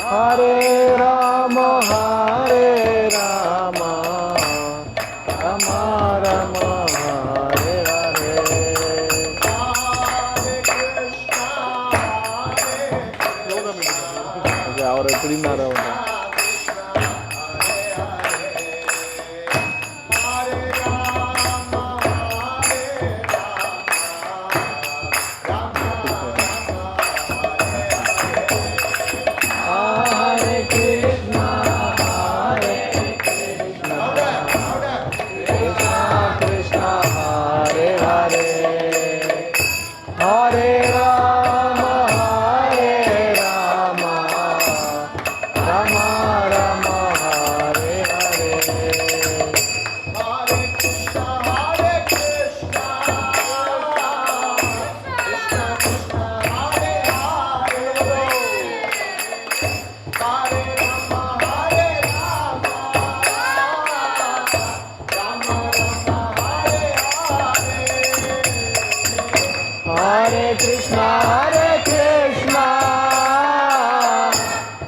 Hare Rama, Rama Rama, Hare Hare. Ahora primera ronda.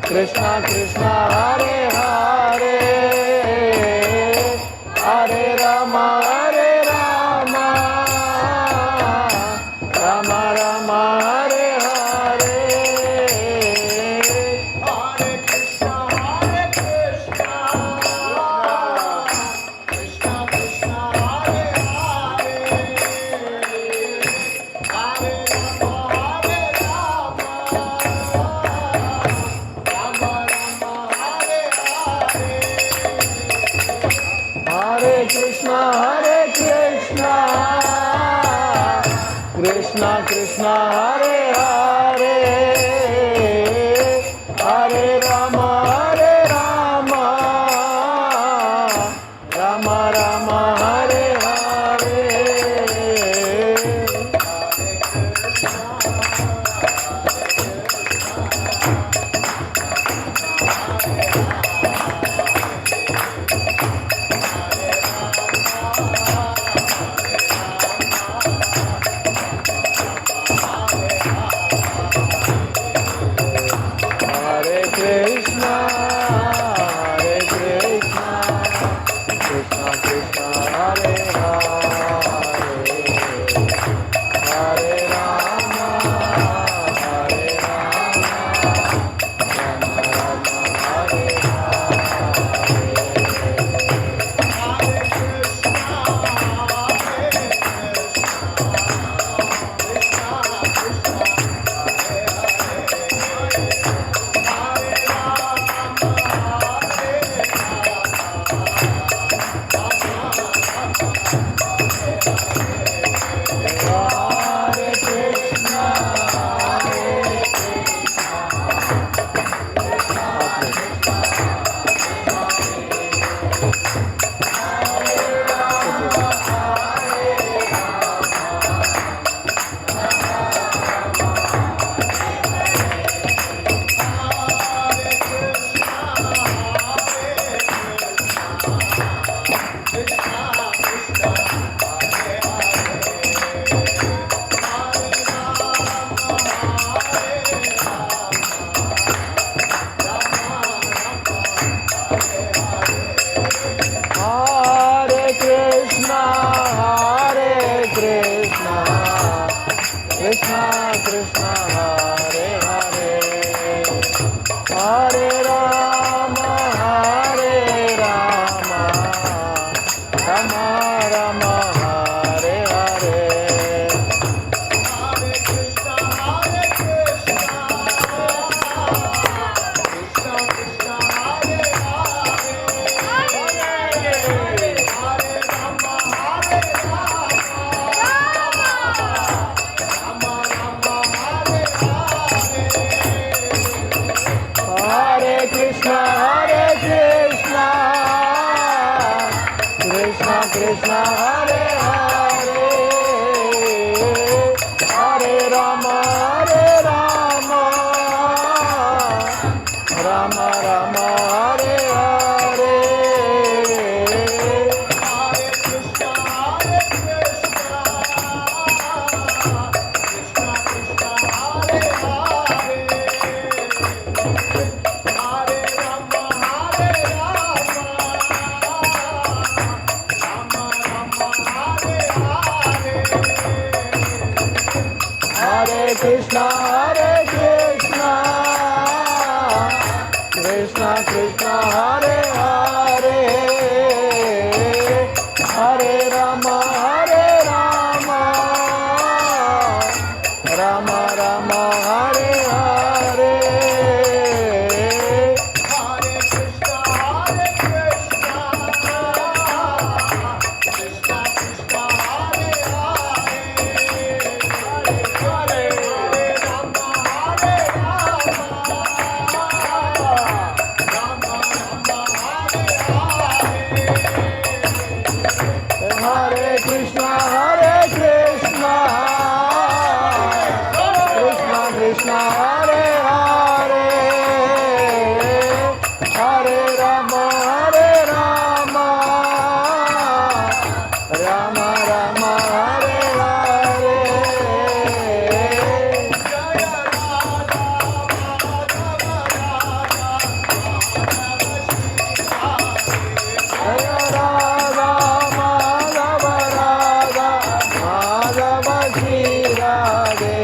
Krishna Krishna Hare Hare Hare Rama Rama Rama Hare Hare Hare Krishna Krishna Krishna Hare Hare Hare Krishna Krishna Krishna Hare Hare Hare Rama Rama Rama Hare Hare Krishna, Hare Krishna, Krishna Krishna, Hare Hare, Hare Rama, Hare Rama, Rama Rama, Hare Hare. Hare Krishna, Hare Krishna, Krishna Krishna, Hare Hare, Hare Rama, Hare Rama, Rama Rama, Hare Hare. Hare Krishna, Hare Krishna, Krishna Krishna, Hare Hare, Hare Rama, Hare Rama, Rama Rama, Hare Hare. Jaya Radha Madhava Radha, Madhava Shri Radhe.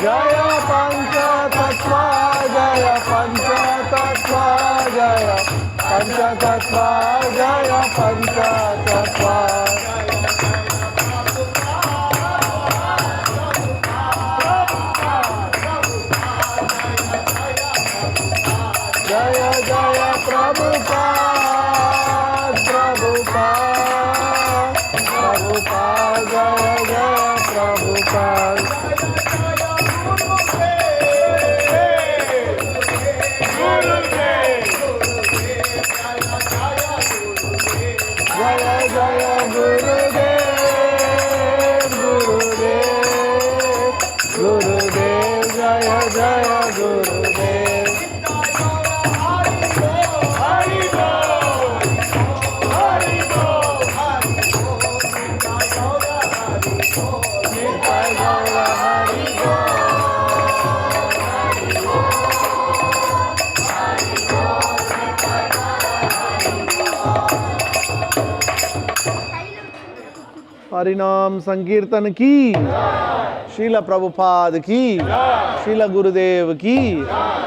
Jaya Pancha Tattva, Jaya Pancha Tattva, Jaya Pancha Tattva, Jaya Pancha Tattva. Jaya Jaya Prabhupada, Prabhupada, Prabhupada, Jaya Jaya Prabhupada. Jaya Jaya Gurudev, Gurudev, Gurudev, Jaya Jaya Gurudev. Hari Bol, Hari Bol, Hari Bol, Nitai Gaura Hari Bol, Nitai Gaura Hari Bol, Hari Bol, Hari Bol, Nitai Gaura Hari Bol. हरिनाम संकीर्तन की, श्रील प्रभुपाद की, श्रील गुरुदेव की,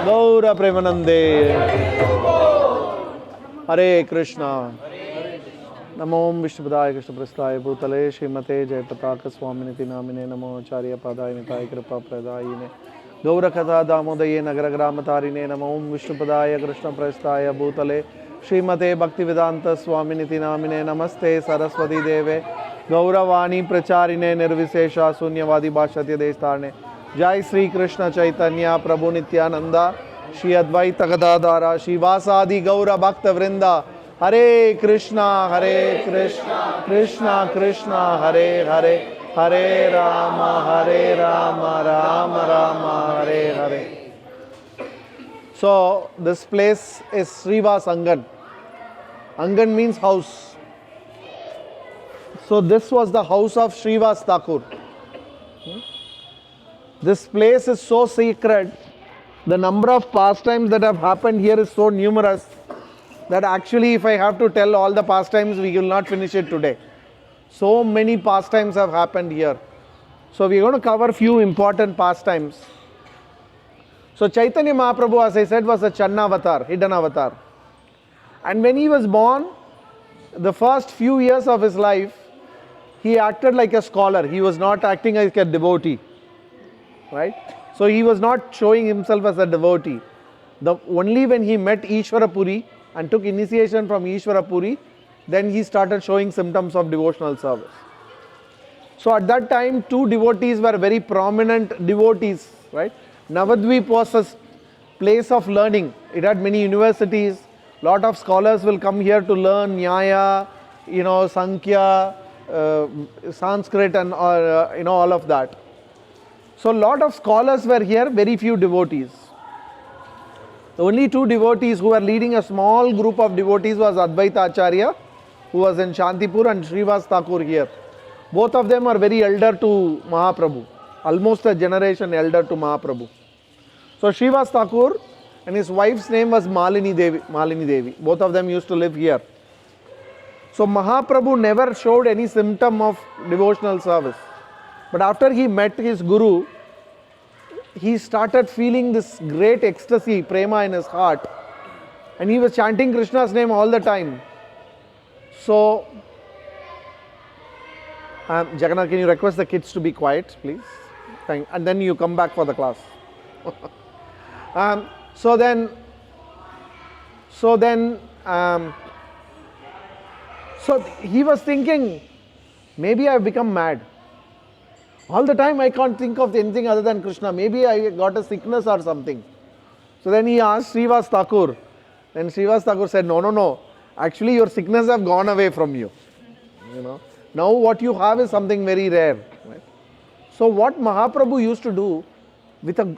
गौर प्रेमानंदे। हरे कृष्णा। नमो विष्णुपदाय कृष्णप्रस्थाय भूतले श्रीमते जयपताक स्वामिनिति नामिने नमो आचार्य पादाय निताय कृपा प्रदायिने गौरकथा दामोदये नगर ग्रामतारिणे नमो विष्णुपदाय कृष्णप्रस्थाय भूतले श्रीमते भक्तिवेदांत स्वामिनिति नामिने नमस्ते सरस्वती देवे गौरवाणी प्रचारिणे निर्विशेषा शून्यवादी भाष्यते देशतारणे। जय श्री कृष्ण चैतन्य प्रभु नित्यानंदा श्री अद्वैत गदाधारा श्रीवासादि गौर भक्त वृंदा। हरे कृष्णा कृष्णा कृष्णा हरे हरे, हरे Ram Ram Ram Hare Hare. So this place is Srivas Angan. Angan means house. So this was the house of Srivas Thakur. This place is so sacred. The number of pastimes that have happened here is so numerous that actually if I have to tell all the pastimes, we will not finish it today. So many pastimes have happened here. So we are going to cover few important pastimes. So Chaitanya Mahaprabhu, as I said, was a Channa avatar, hidden avatar. And when he was born, the first few years of his life, he acted like a scholar. He was not acting like a devotee. Right? So he was not showing himself as a devotee. Only when he met Ishvara Puri and took initiation from Ishvara Puri, then he started showing symptoms of devotional service. So at that time, two devotees were very prominent devotees, right? Navadvip was a place of learning. It had many universities. Lot of scholars will come here to learn Nyaya, Sankhya, Sanskrit and all of that. So lot of scholars were here, very few devotees. The only two devotees who were leading a small group of devotees was Advaita Acharya, who was in Shantipur, and Srivas Thakur here. Both of them are very elder to Mahaprabhu, almost a generation elder to Mahaprabhu. So Srivas Thakur and his wife's name was Malini Devi. Malini Devi. Both of them used to live here. So Mahaprabhu never showed any symptom of devotional service. But after he met his Guru, he started feeling this great ecstasy, prema in his heart. And he was chanting Krishna's name all the time. So, Jagannath, can you request the kids to be quiet, please? And then you come back for the class. So he was thinking, maybe I have become mad. All the time I can't think of anything other than Krishna. Maybe I got a sickness or something. So then he asked Srivas Thakur. Then Srivas Thakur said, no. Actually, your sickness have gone away from you. Now what you have is something very rare. Right? So what Mahaprabhu used to do with a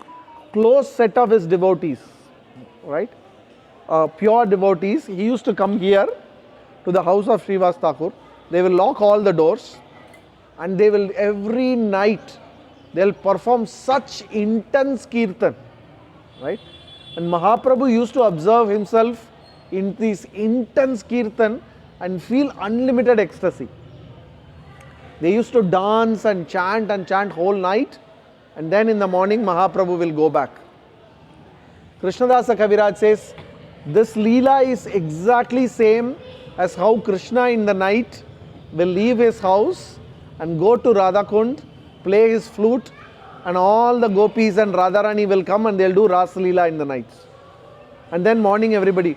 close set of his devotees, right? Pure devotees, he used to come here to the house of Srivas Thakur. They will lock all the doors and they will every night they'll perform such intense kirtan, right? And Mahaprabhu used to observe himself in this intense kirtan and feel unlimited ecstasy. They used to dance and chant whole night, and then in the morning Mahaprabhu will go back. Krishnadasa Kaviraj says, this Leela is exactly same as how Krishna in the night will leave his house and go to Radhakund, play his flute, and all the gopis and Radharani will come and they'll do Ras Leela in the nights. And then morning everybody.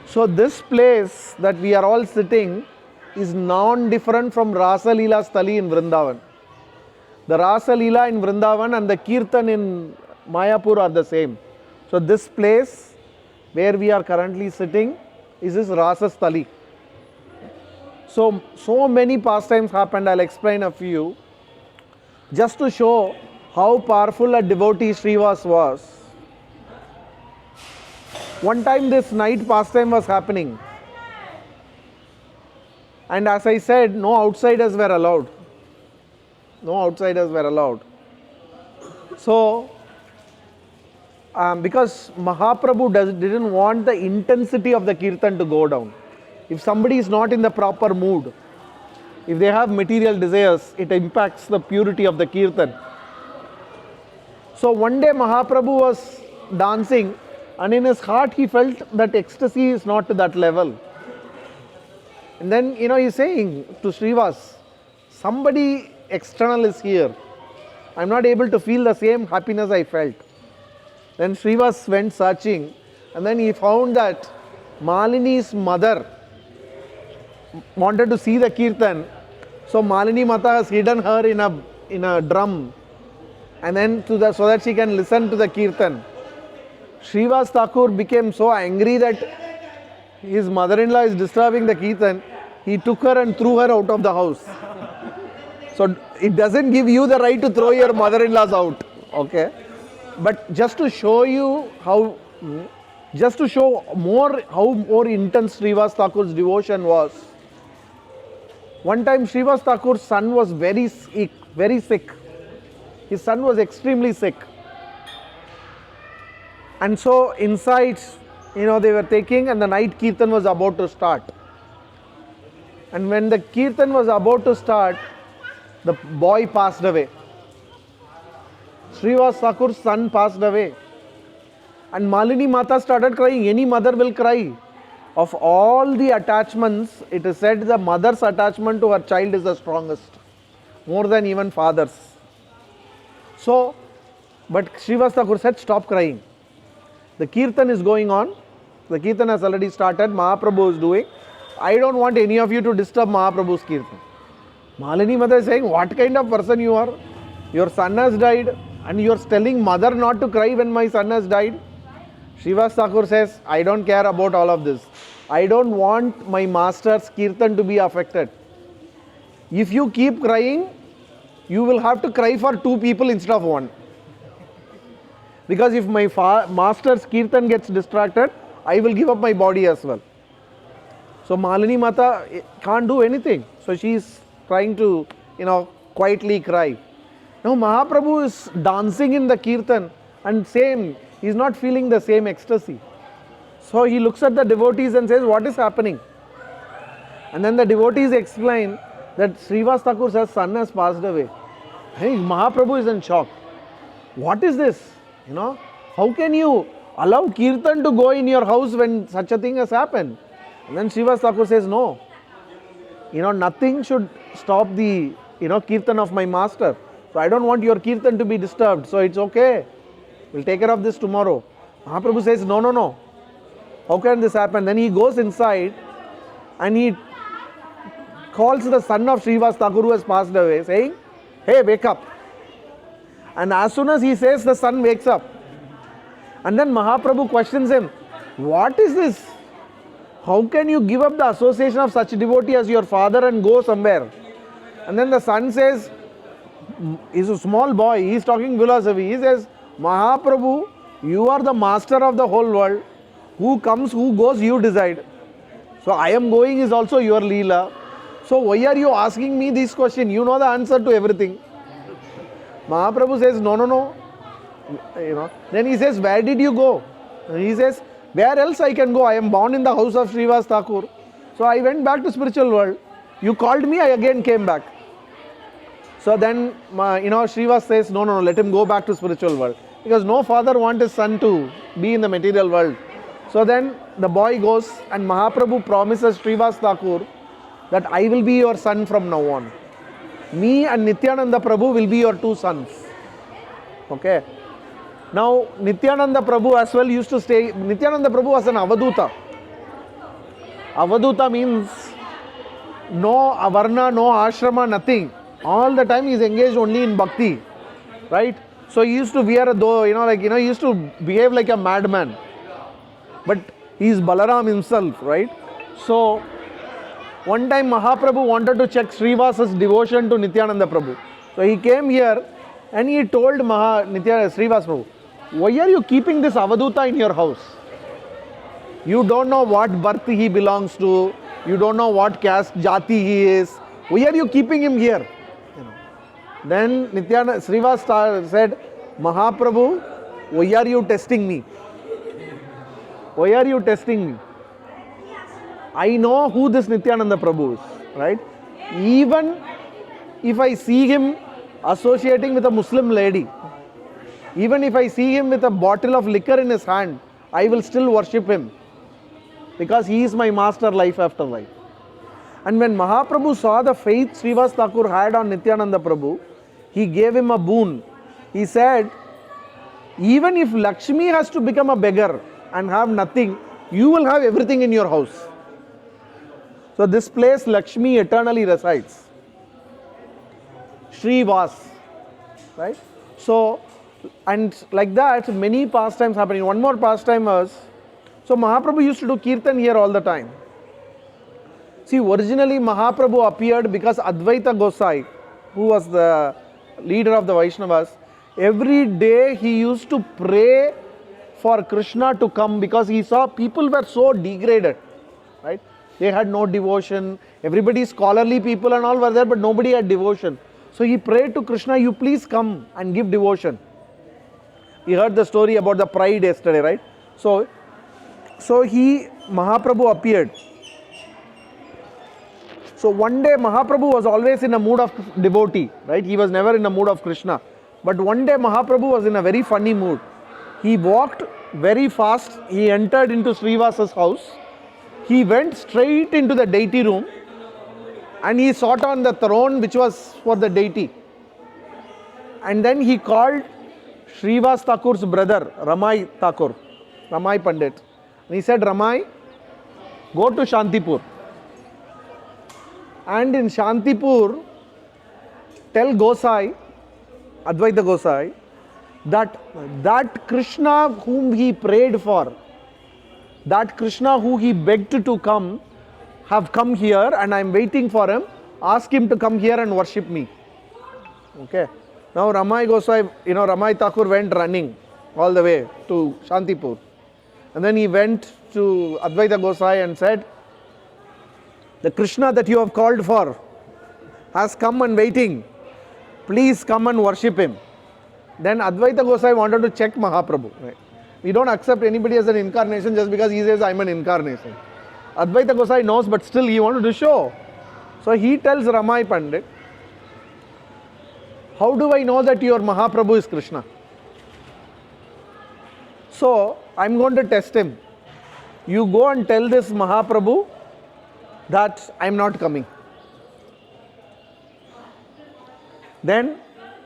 So this place that we are all sitting is non-different from Rasa Leela Stali in Vrindavan. The Rasa Leela in Vrindavan and the Kirtan in Mayapur are the same. So this place where we are currently sitting is this Rasa Stali. So many pastimes happened. I'll explain a few. Just to show how powerful a devotee Srivas was. One time this night pastime was happening. And as I said, no outsiders were allowed. No outsiders were allowed. So, because Mahaprabhu didn't want the intensity of the kirtan to go down. If somebody is not in the proper mood, if they have material desires, it impacts the purity of the kirtan. So one day Mahaprabhu was dancing and in his heart he felt that ecstasy is not to that level. And then, he's saying to Srivas, somebody external is here. I'm not able to feel the same happiness I felt. Then Srivas went searching and then he found that Malini's mother wanted to see the kirtan. So Malini Mata has hidden her in a drum and then so that she can listen to the kirtan. Srivas Thakur became so angry that his mother-in-law is disturbing the kirtan. He took her and threw her out of the house. So it doesn't give you the right to throw your mother-in-laws out. Okay. But just to show you how more intense Srivas Thakur's devotion was. One time Srivas Thakur's son was very sick. His son was extremely sick. And so inside, they were taking and the night kirtan was about to start. And when the kirtan was about to start, the boy passed away. Srivas Thakur's son passed away. And Malini Mata started crying. Any mother will cry. Of all the attachments, it is said the mother's attachment to her child is the strongest. More than even father's. So, but Srivas Thakur said, stop crying. The kirtan is going on. The kirtan has already started. Mahaprabhu is doing. I don't want any of you to disturb Mahaprabhu's kirtan. Malini Mata is saying, what kind of person you are? Your son has died and you are telling mother not to cry when my son has died. Srivas Thakur says, I don't care about all of this. I don't want my master's kirtan to be affected. If you keep crying, you will have to cry for two people instead of one. Because if my master's kirtan gets distracted, I will give up my body as well. So Malini Mata can't do anything. So she is trying to, quietly cry. Now Mahaprabhu is dancing in the kirtan and same, He's not feeling the same ecstasy. So he looks at the devotees and says, what is happening? And then the devotees explain that Srivas Thakur's son has passed away. Hey, Mahaprabhu is in shock. What is this? How can you allow Kirtan to go in your house when such a thing has happened? And then Srivas Thakur says, no. Nothing should stop the, Kirtan of my master. So I don't want your Kirtan to be disturbed. So it's okay. We'll take care of this tomorrow. Mahaprabhu says, no. How can this happen? Then he goes inside and he calls the son of Srivas Thakur who has passed away, saying, hey, wake up. And as soon as he says, the son wakes up. And then Mahaprabhu questions him, what is this? How can you give up the association of such a devotee as your father and go somewhere? And then the son says, he's a small boy, he's talking philosophy. He says, Mahaprabhu, you are the master of the whole world. Who comes, who goes, you decide. So I am going is also your Leela. So why are you asking me this question? You know the answer to everything. Mahaprabhu says, no. Then he says, where did you go? And he says, where else I can go? I am born in the house of Srivas Thakur. So I went back to spiritual world. You called me, I again came back. So then, Srivas says, no, let him go back to spiritual world. Because no father wants his son to be in the material world. So then the boy goes and Mahaprabhu promises Srivas Thakur that I will be your son from now on. Me and Nityananda Prabhu will be your two sons. Okay. Now, Nityananda Prabhu as well used to stay. Nityananda Prabhu was an Avaduta. Avaduta means no avarna, no ashrama, nothing. All the time he is engaged only in bhakti. Right? So he used to wear he used to behave like a madman. But he is Balaram himself, right? So, one time Mahaprabhu wanted to check Srivas' devotion to Nityananda Prabhu. So he came here and he told Srivas Prabhu, why are you keeping this Avaduta in your house? You don't know what birth he belongs to. You don't know what caste, jati he is. Why are you keeping him here? Then Srivas said, Mahaprabhu, why are you testing me? Why are you testing me? I know who this Nityananda Prabhu is, right? Even if I see him associating with a Muslim lady, even if I see him with a bottle of liquor in his hand, I will still worship him. Because he is my master life after life. And when Mahaprabhu saw the faith Srivas Thakur had on Nityananda Prabhu, he gave him a boon. He said, even if Lakshmi has to become a beggar and have nothing, you will have everything in your house. So this place Lakshmi eternally resides. Srivas. Right? So, and like that, many pastimes happening. One more pastime was, so Mahaprabhu used to do Kirtan here all the time. See, originally Mahaprabhu appeared because Advaita Gosai, who was the leader of the Vaishnavas, every day he used to pray for Krishna to come because he saw people were so degraded, right? They had no devotion. Everybody, scholarly people and all were there, but nobody had devotion. So he prayed to Krishna, you please come and give devotion. You heard the story about the pride yesterday, right? So Mahaprabhu appeared. So one day Mahaprabhu was always in a mood of devotee, right? He was never in a mood of Krishna. But one day Mahaprabhu was in a very funny mood. He walked very fast. He entered into Srivas' house. He went straight into the deity room and he sat on the throne which was for the deity. And then he called Srivas Thakur's brother, Ramai Thakur, Ramai Pandit. And he said, Ramai, go to Shantipur. And in Shantipur, tell Gosai, Advaita Gosai, that Krishna whom he prayed for, that Krishna who he begged to come, have come here and I am waiting for him. Ask him to come here and worship me. Okay. Now Ramai Gosai, Ramai Thakur went running all the way to Shantipur. And then he went to Advaita Gosai and said, the Krishna that you have called for has come and waiting. Please come and worship him. Then Advaita Gosai wanted to check Mahaprabhu. Right? We don't accept anybody as an incarnation just because he says, I'm an incarnation. Advaita Gosai knows, but still he wanted to show. So he tells Ramai Pandit, how do I know that your Mahaprabhu is Krishna? So I'm going to test him. You go and tell this Mahaprabhu that I'm not coming. Then,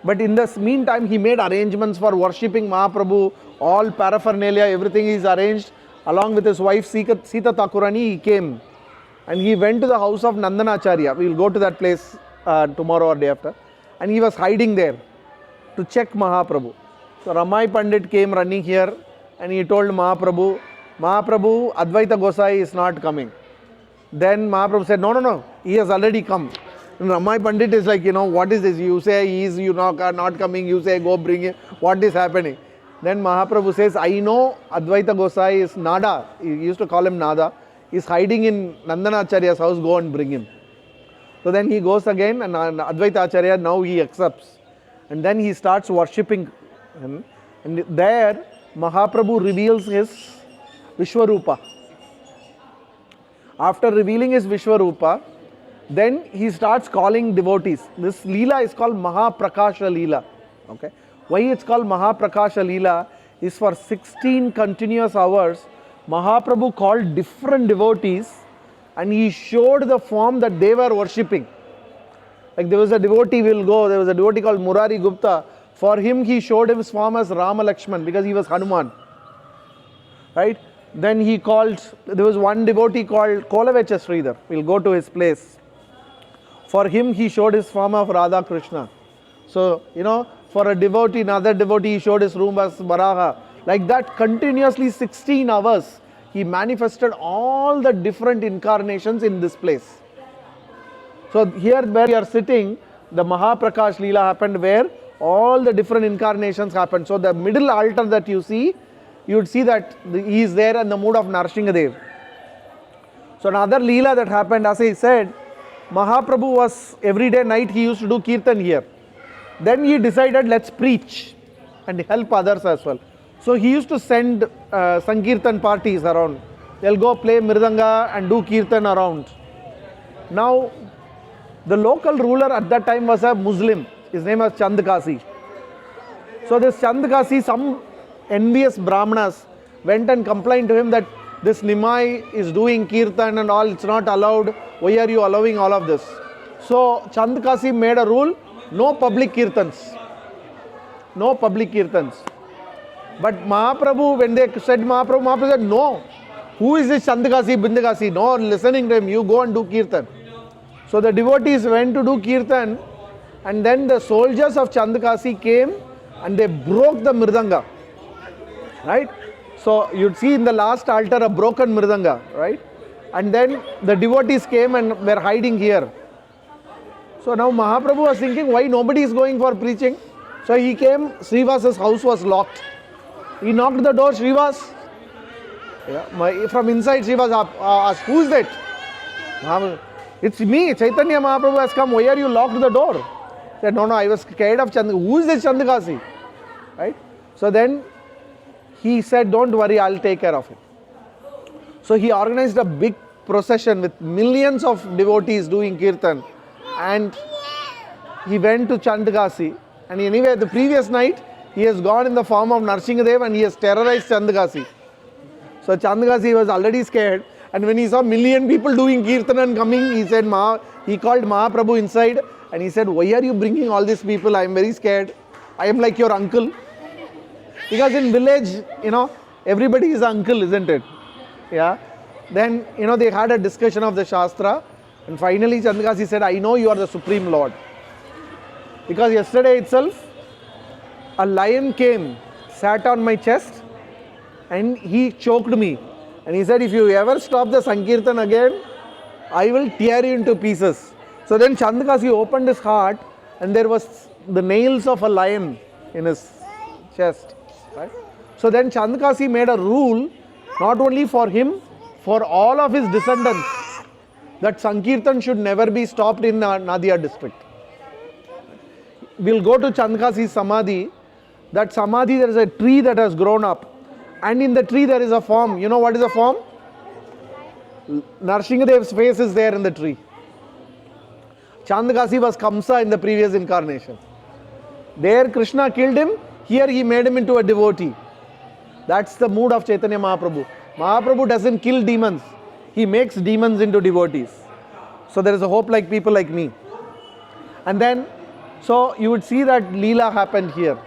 but in this meantime, he made arrangements for worshipping Mahaprabhu, all paraphernalia, everything is arranged. Along with his wife Sita Thakurani, he came and he went to the house of Nandanacharya. We will go to that place tomorrow or day after. And he was hiding there to check Mahaprabhu. So Ramai Pandit came running here and he told Mahaprabhu, Advaita Gosai is not coming. Then Mahaprabhu said, no, he has already come. And Ramai Pandit is like, what is this? You say he is not coming, you say go bring him. What is happening? Then Mahaprabhu says, I know Advaita Gosai is Nada. He used to call him Nada. He is hiding in Nandanacharya's house, go and bring him. So then he goes again and Advaita Acharya, now he accepts. And then he starts worshipping him. And there Mahaprabhu reveals his Vishwarupa. After revealing his Vishwarupa, then he starts calling devotees. This Leela is called Mahaprakasha Leela. Okay. Why it's called Mahaprakasha Leela is for 16 continuous hours, Mahaprabhu called different devotees and he showed the form that they were worshipping. Like there was a devotee, there was a devotee called Murari Gupta. For him, he showed his form as Rama Lakshman because he was Hanuman. Right? Then he called, there was one devotee called Kolavecha Sridhar. We'll go to his place. For him, he showed his form of Radha Krishna. So, for a devotee, another devotee, he showed his room as Varaha. Like that, continuously 16 hours, he manifested all the different incarnations in this place. So here where we are sitting, the Mahaprakash Leela happened where all the different incarnations happened. So the middle altar that you see, you would see that he is there in the mood of Narsingadev. So another Leela that happened, as I said, Mahaprabhu was every day night he used to do Kirtan here. Then he decided, let's preach and help others as well. So he used to send Sankirtan parties around. They'll go play Mridanga and do Kirtan around. Now, the local ruler at that time was a Muslim. His name was Chandkasi. So this Chandkasi, some envious Brahmanas went and complained to him that this Nimai is doing Kirtan and all, it's not allowed. Why are you allowing all of this? So Chandkasi made a rule, no public Kirtans. No public Kirtans. But Mahaprabhu, when they said Mahaprabhu said, no. Who is this Chandkasi, Bindakasi? No, listening to him, you go and do Kirtan. So the devotees went to do Kirtan and then the soldiers of Chandkasi came and they broke the Mridanga. Right? So you'd see in the last altar a broken Mridanga. Right? And then the devotees came and were hiding here. So now Mahaprabhu was thinking, why nobody is going for preaching? So he came, Srivas' house was locked. He knocked the door, Srivas. Yeah, from inside, Srivas asked, who is that? It's me, Chaitanya Mahaprabhu has come. Why are you locked the door? He said, no, I was scared of Chandakasi. Who is this Chandakasi? Right? So then he said, don't worry, I'll take care of it. So he organized a big procession with millions of devotees doing Kirtan. And he went to Chandakasi. And anyway, the previous night, he has gone in the form of Narsingadev and he has terrorized Chandakasi. So Chandakasi was already scared. And when he saw million people doing Kirtan and coming, he said, he called Mahaprabhu inside and he said, why are you bringing all these people? I am very scared. I am like your uncle. Because in village, everybody is uncle, isn't it? Yeah. Then, they had a discussion of the Shastra. And finally, Chandakasi said, I know you are the Supreme Lord. Because yesterday itself, a lion came, sat on my chest, and he choked me. And he said, if you ever stop the Sankirtan again, I will tear you into pieces. So then Chandakasi opened his heart, and there was the nails of a lion in his chest. Right? So then Chandakasi made a rule, not only for him, for all of his descendants, that Sankirtan should never be stopped in Nadia district. We'll go to Chandakasi's Samadhi. That Samadhi, there is a tree that has grown up. And in the tree there is a form. You know what is a form? Narsinghdev's face is there in the tree. Chandakasi was Kamsa in the previous incarnation. There Krishna killed him. Here he made him into a devotee. That's the mood of Chaitanya Mahaprabhu. Mahaprabhu doesn't kill demons. He makes demons into devotees. So there is a hope like people like me. And then, so you would see that Leela happened here.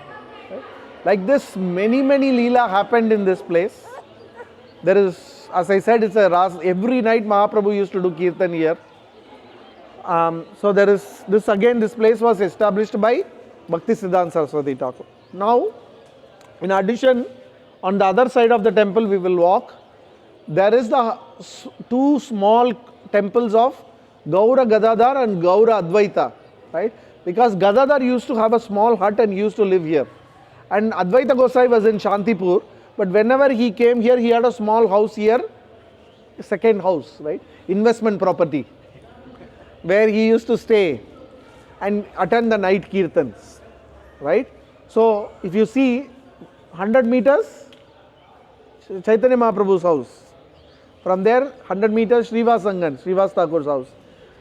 Right? Like this, many Leela happened in this place. There is, as I said, it's a ras. Every night Mahaprabhu used to do kirtan here. So there is this again. This place was established by Bhakti Siddhanta Saraswati Thakur. Now, in addition, on the other side of the temple we will walk. There is the two small temples of Gaura Gadadhar and Gaura Advaita, right? Because Gadadhar used to have a small hut and used to live here. And Advaita Gosai was in Shantipur, but whenever he came here, he had a small house here, second house, right? Investment property, where he used to stay and attend the night kirtans, right? So, if you see 100 meters, Chaitanya Mahaprabhu's house. From there, 100 meters, Srivas Angan, Srivas Thakur's house.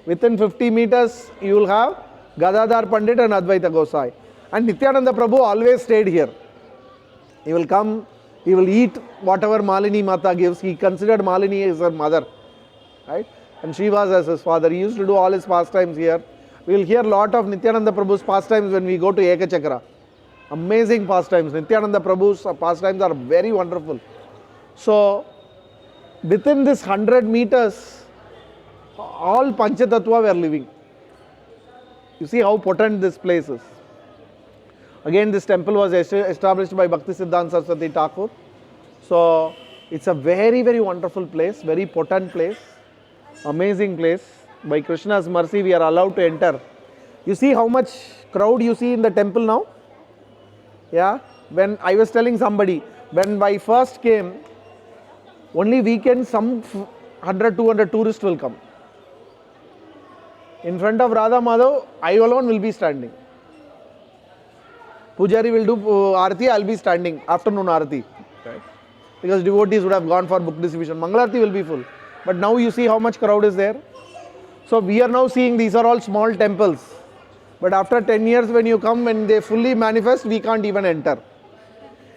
Within 50 meters, you will have Gadadhar Pandit and Advaita Gosai. And Nityananda Prabhu always stayed here. He will come, he will eat whatever Malini Mata gives. He considered Malini as her mother, right? And Srivas as his father. He used to do all his pastimes here. We will hear a lot of Nityananda Prabhu's pastimes when we go to Ekachakra. Amazing pastimes. Nityananda Prabhu's pastimes are very wonderful. So, within this 100 meters, all Panchatattva were living. You see how potent this place is. Again, this temple was established by Bhakti Siddhanta Saraswati Thakur. So, it's a very wonderful place, very potent place, amazing place. By Krishna's mercy, we are allowed to enter. You see how much crowd you see in the temple now? Yeah, when I was telling somebody, when I first came, only weekends some 100-200 tourists will come. In front of Radha Madhav, I alone will be standing. Pujari will do Aarati, I will be standing, afternoon Aarati. Right. Because devotees would have gone for book distribution. Mangalarti will be full. But now you see how much crowd is there. So we are now seeing these are all small temples. But after 10 years when you come, when they fully manifest, we can't even enter.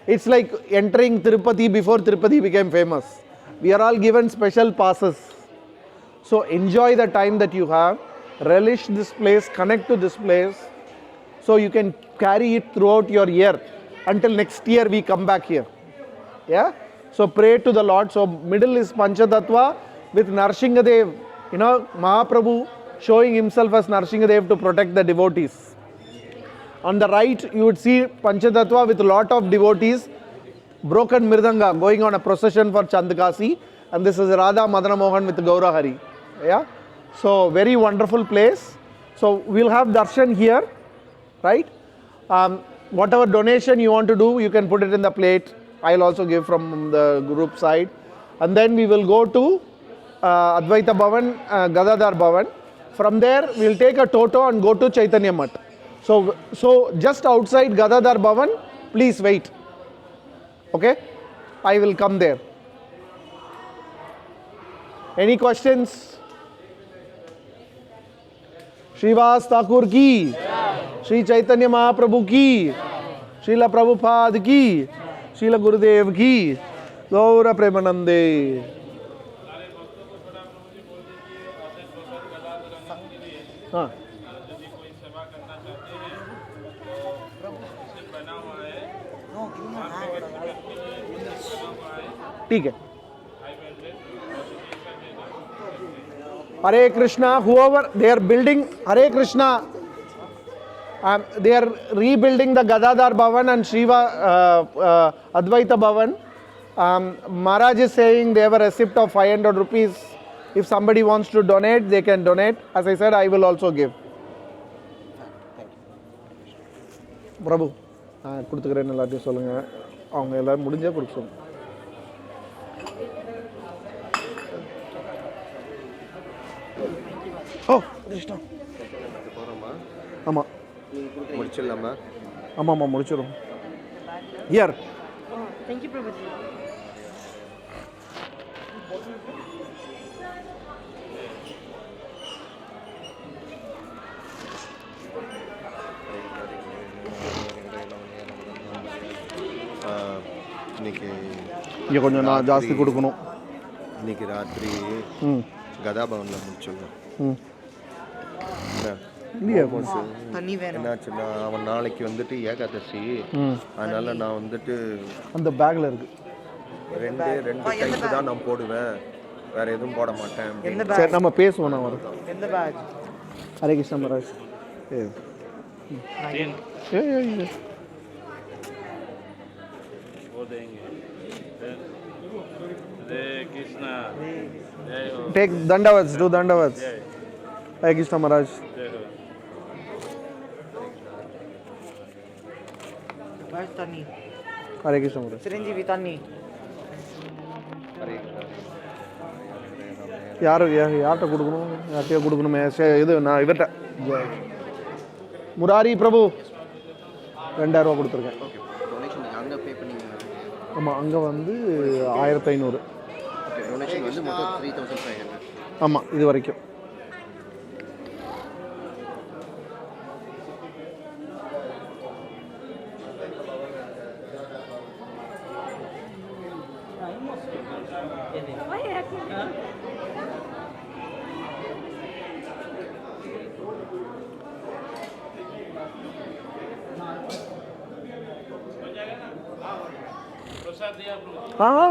It's like entering Tirupati before Tirupati became famous. We are all given special passes. So enjoy the time that you have. Relish this place, connect to this place. So you can carry it throughout your year. Until next year we come back here. Yeah? So pray to the Lord. So middle is Panchatattva with Narsinghadev. You know, Mahaprabhu showing himself as Narsinghadev to protect the devotees. On the right, you would see Panchatattva with a lot of devotees, broken Mirdanga going on a procession for Chandakasi. And this is Radha Madana Mohan with Gaura Hari. Yeah? So, very wonderful place. So, we'll have darshan here, right? Whatever donation you want to do, you can put it in the plate. I'll also give from the group side. And then we will go to Advaita Bhavan, Gadadhar Bhavan. From there, we'll take a toto and go to Chaitanya Mat. So just outside Gadadhar Bhavan, please wait. Okay? I will come there. Any questions? Srivas Thakur ki, Sri Chaitanya Mahaprabhu ki, Srila Prabhupada ki, Srila Gurudev ki, Gaura Premanande. हाँ ठीक है. Hare Krishna, whoever they are building, Hare Krishna, they are rebuilding the Gadadhar Bhavan and Shiva Advaita Bhavan. Maharaj is saying they have a receipt of 500 rupees. If somebody wants to donate, they can donate. As I said, I will also give. Prabhu, கொடுத்துக்கிறேன்னு எல்லாத்தையும் சொல்லுங்க. அவங்க எல்லாரும் முடிஞ்சா கொடுக்க சொல்லுங்க. ஓ, இஷ்டம். ஆமா. முடிச்சிடலாமா? ஆமாம்மா முடிச்சிடும். Here. Thank you, Prabhuji. இங்கே கொஞ்சம் நான் ஜாஸ்தி கொடுக்கணும். இன்னைக்கு ராத்திரி கதாபவனில் முடிச்சிடலாம். இல்லையா என்னாச்சுன்னா அவன் நாளைக்கு வந்துட்டு ஏகாதசி, அதனால நான் வந்துட்டு அந்த பேக்கில் இருக்கு ரெண்டு டைப்பு தான் நான் போடுவேன், வேற எதுவும் போட மாட்டேன். சரி நம்ம பேசுவோம். நான் வரேன். எந்த bag? Hare Krishna Maharaj. Take dandavats, do dandavats. Hare Krishna Maharaj. Hare Krishna Maharaj. Chiranjeevi Tanni. யார்கிட்ட கொடுக்கணும்? யார்கிட்டயோ கொடுக்கணுமே. இது நான் இவர்கிட்ட முராரி பிரபு 2000 ரூபா கொடுத்துருக்கேன். ஆமாம், அங்கே வந்து 1500. ஆமாம், இது வரைக்கும். हाँ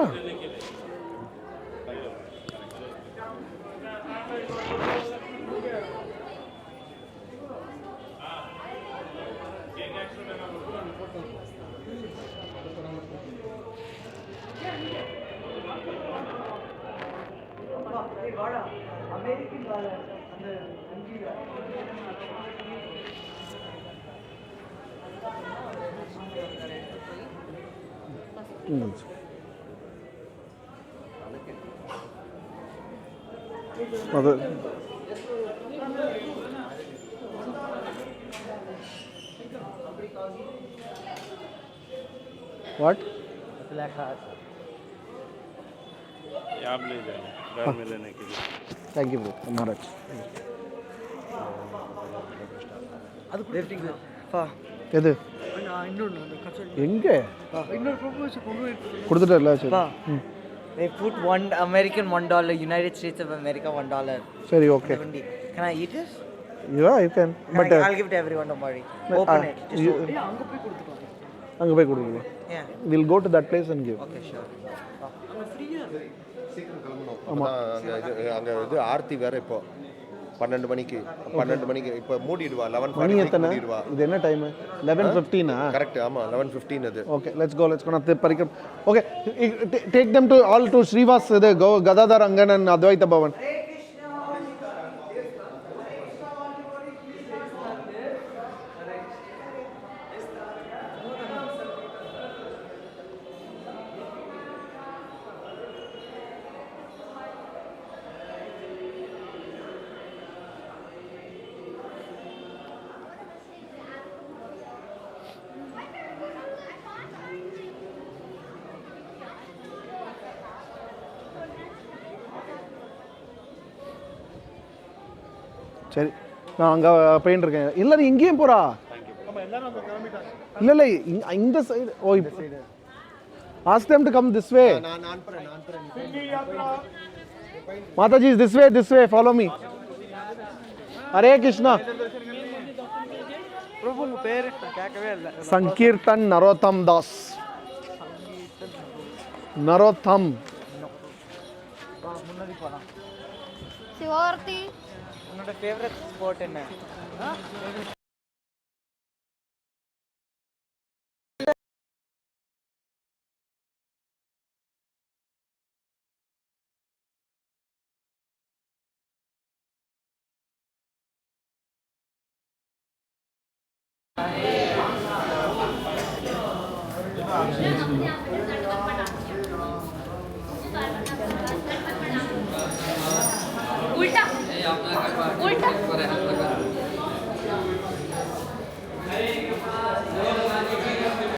அது what black heart आप ले जाएं घर में लेने के लिए. Thank you bro Maharaj. அது லிஃப்டிங் பா எது இன்னொன்னு அந்த கச்சல் எங்க இன்னொரு ப்ரொபோசல் கொடுத்துட்டல. சரி they put $1 $1 United States of America $1. சரி okay. Can I eat this? Yeah you can. But I'll give it to everyone, don't worry. Open it. அங்க போய் கொடுங்க. Yeah, we'll go to that place and give. Okay sure. சீக்கிரம் கிளம்பணும். ஆமா, அங்க இது ஆர்த்தி வேற இப்போ 12 மணிக்கு இப்போ மூடிடுவா. 11:40 மூடிடுவா. இது என்ன டைம்? 11:15. கரெக்ட். ஆமா 11:15 அது. Okay, let's go na parikram. Okay, take them to all to Srivas, the Gadadhar, Angan and Advaita Bhavan. சரி, நான் அங்கே போயின்னு இருக்கேன். இல்லை நீ இங்கேயும் போகிறா? இல்லை இந்த side. Oh ask them to come this way. Mataji, this way, follow me. Hare Krishna. Prabhu உங்க பேர் கேட்கவே இல்லை. சங்கீர்த்தன் நரோத்தம் தாஸ். நரோத்தம். முன்னாடி போலாம். சிவார்த்தி, உன்னோட ஃபேவரட் ஸ்பாட் என்ன? उल्टा उल्टा